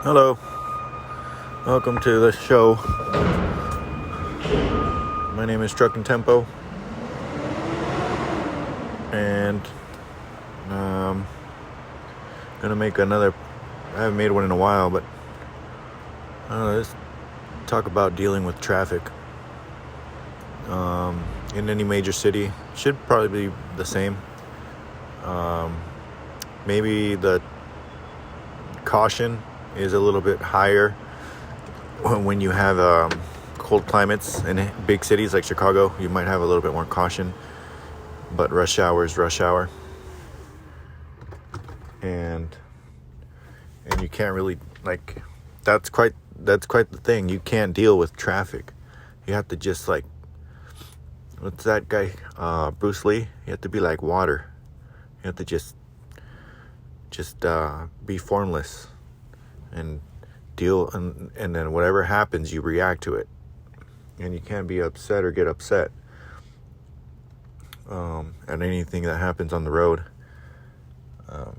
Hello, welcome to the show. My name is Truck and Tempo, and gonna make another. I haven't made one in a while, but let's talk about dealing with traffic in any major city. Should probably be the same. Maybe the caution is a little bit higher when you have cold climates in big cities like Chicago. You might have a little bit more caution, but rush hour is rush hour, and you can't really that's quite the thing. You can't deal with traffic. You have to just what's that guy, Bruce Lee? You have to be like water. You have to just be formless and deal, and then whatever happens, you react to it, and you can't be upset or get upset at anything that happens on the road. A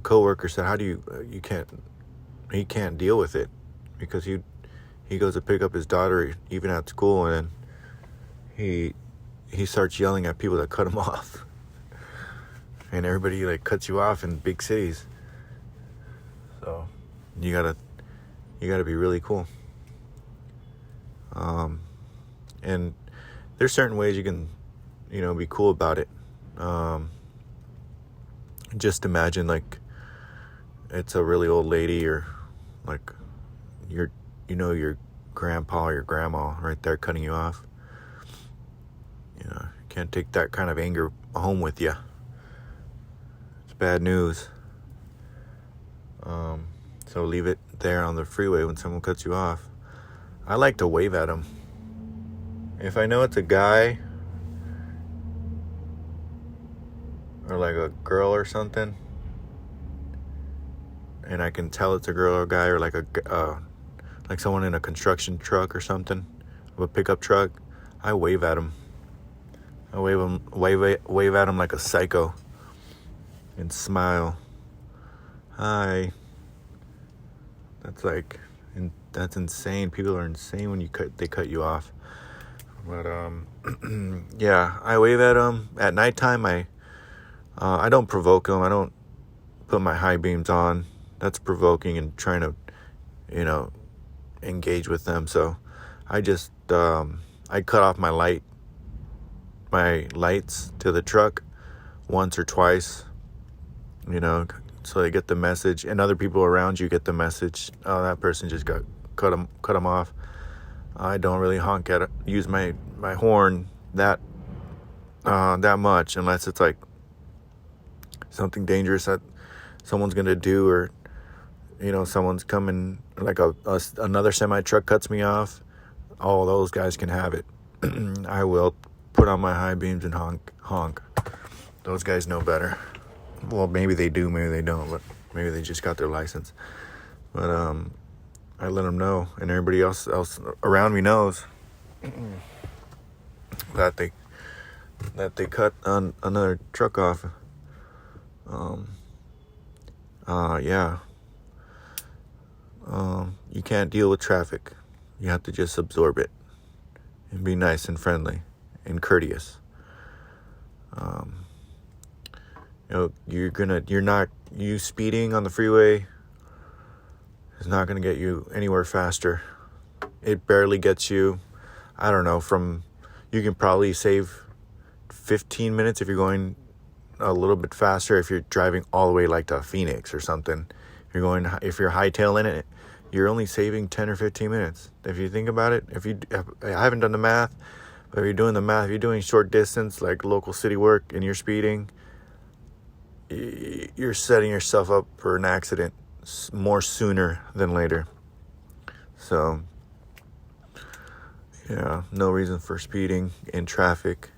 coworker said, "How do you can't?" He can't deal with it because he goes to pick up his daughter even at school, and he starts yelling at people that cut him off, and everybody cuts you off in big cities. So you gotta be really cool. And there's certain ways you can, be cool about it. Just imagine it's a really old lady, or your grandpa or your grandma right there cutting you off. You can't take that kind of anger home with you. It's bad news. So leave it there on the freeway when someone cuts you off. I like to wave at them. If I know it's a guy or a girl or something, and I can tell it's a girl or a guy, or like someone in a construction truck or something, of a pickup truck, I wave at them. I wave at them like a psycho, and smile. Hi. That's insane. People are insane when they cut you off. But yeah, I wave at them at nighttime. I don't provoke them. I don't put my high beams on. That's provoking and trying to, engage with them. So I just I cut off my lights to the truck once or twice, so they get the message, and other people around you get the message. Oh, that person just got cut them off. I don't really use my horn that much, unless it's something dangerous that someone's gonna do, or someone's coming, another semi truck cuts me off. All those guys can have it. I will put on my high beams and honk. Those guys know better. Well, maybe they do, maybe they don't, but maybe they just got their license. But I let them know, and everybody else around me knows that they cut on another truck off. Yeah. You can't deal with traffic. You have to just absorb it and be nice and friendly and courteous. You speeding on the freeway is not going to get you anywhere faster. It barely gets you, I don't know, you can probably save 15 minutes if you're going a little bit faster, if you're driving all the way to Phoenix or something. If you're hightailing it, you're only saving 10 or 15 minutes. If you think about it, I haven't done the math, but if you're doing the math, if you're doing short distance, like local city work, and you're speeding, you're setting yourself up for an accident more sooner than later. So, yeah, no reason for speeding in traffic.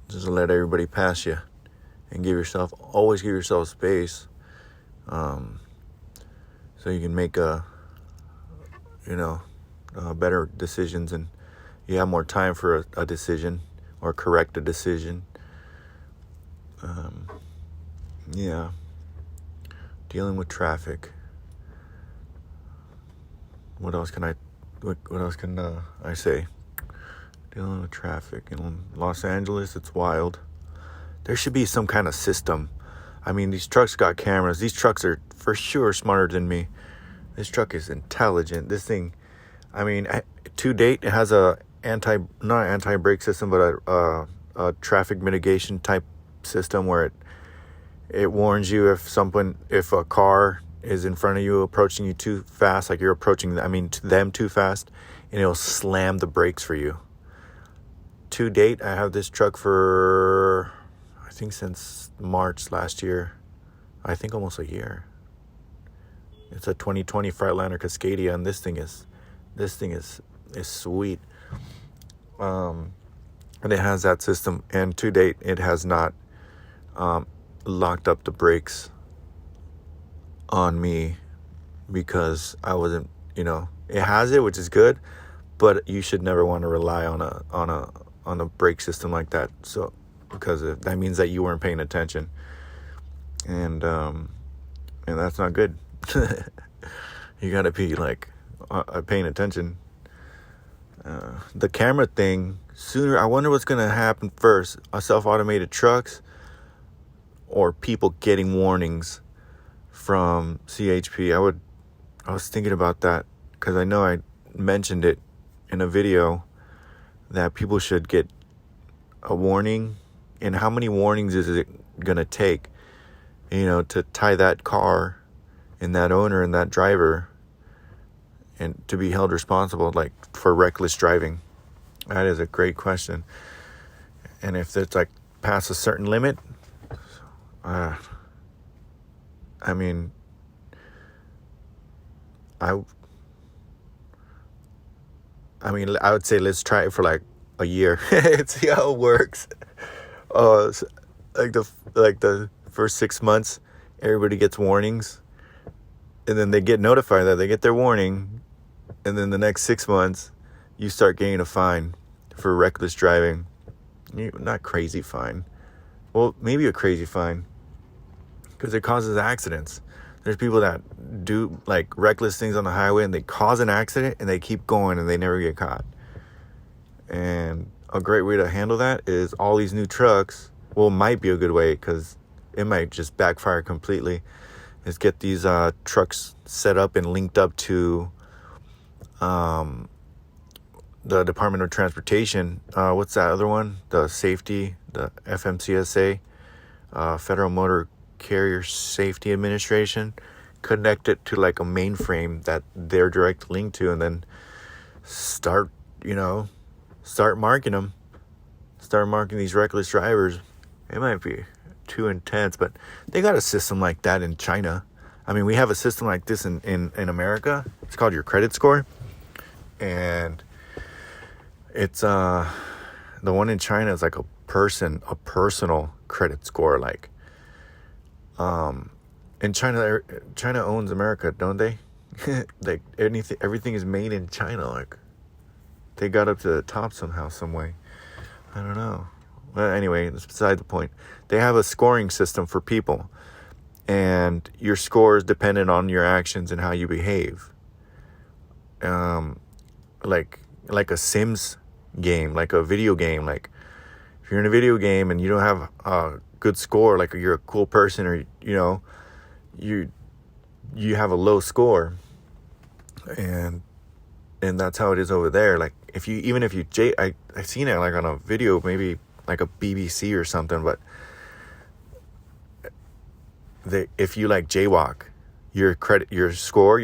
Just let everybody pass you, and always give yourself space, so you can make better decisions, and you have more time for a decision, or correct a decision. Yeah. Dealing with traffic. What else can I say? Dealing with traffic in Los Angeles, it's wild. There should be some kind of system. I mean, these trucks got cameras. These trucks are for sure smarter than me. This truck is intelligent. This thing, I mean, to date, it has a not anti-brake system, but a traffic mitigation type system where it warns you if a car is in front of you approaching you too fast, like you're approaching them too fast, and it'll slam the brakes for you. To date, I have this truck for I think since March last year. I think almost a year. It's a 2020 Freightliner Cascadia, and this thing is sweet. And it has that system, and to date, it has not locked up the brakes on me because I wasn't, it has it, which is good, but you should never want to rely on a brake system like that. So because that means that you weren't paying attention, and that's not good. You gotta be paying attention. The camera thing, I wonder what's gonna happen first: self-automated trucks or people getting warnings from CHP. I was thinking about that because I know I mentioned it in a video that people should get a warning. And how many warnings is it gonna take, to tie that car and that owner and that driver and to be held responsible, for reckless driving? That is a great question. And if it's past a certain limit, I would say let's try it for a year and see how it works. The first 6 months, everybody gets warnings, and then they get notified that they get their warning, and then the next 6 months, you start getting a fine for reckless driving. Not crazy fine. Well, maybe a crazy fine, because it causes accidents. There's people that do reckless things on the highway, and they cause an accident, and they keep going, and they never get caught. And a great way to handle that is all these new trucks. Well, might be a good way, because it might just backfire completely, is get these trucks set up and linked up to the Department of Transportation. What's that other one? The FMCSA, Federal Motor Carrier Safety Administration. Connect it to a mainframe that they're direct linked to, and then start marking them. Start marking these reckless drivers. It might be too intense, but they got a system like that in China. I mean, we have a system like this in America. It's called your credit score. And it's the one in China is a personal credit score. In China owns America, don't they? Everything is made in China. They got up to the top somehow, some way. I don't know. But anyway, that's beside the point. They have a scoring system for people, and your score is dependent on your actions and how you behave. Like a Sims game, like a video game. If you're in a video game and you don't have a good score, you're a cool person, or you have a low score, and that's how it is over there. I've seen it on a video, maybe a BBC or something, but if you jaywalk, your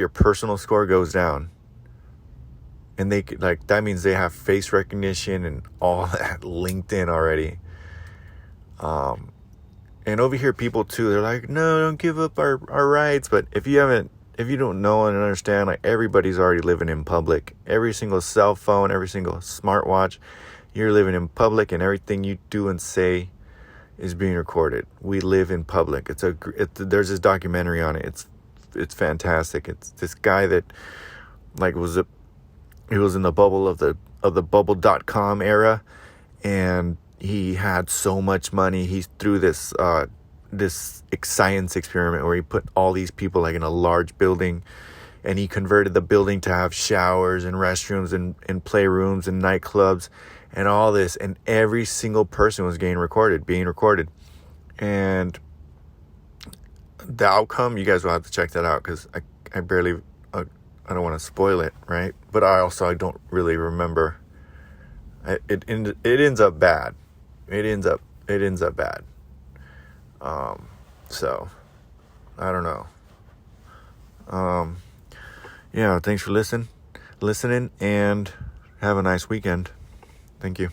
personal score goes down, and they that means they have face recognition and all that linked in already. And over here, people too, they're no, don't give up our rights. But if you don't know and understand, everybody's already living in public. Every single cell phone, every single smartwatch, you're living in public, and everything you do and say is being recorded. We live in public. There's this documentary on it. It's fantastic. It's this guy that he was in the bubble of the bubble.com era, and he had so much money. He threw this this science experiment where he put all these people like in a large building, and he converted the building to have showers and restrooms and playrooms and nightclubs and all this, and every single person was being recorded. And the outcome, you guys will have to check that out, because I barely, I don't want to spoil it, right? But I don't really remember. It ends up bad. It ends up bad. So I don't know. Yeah, thanks for listening, and have a nice weekend. Thank you.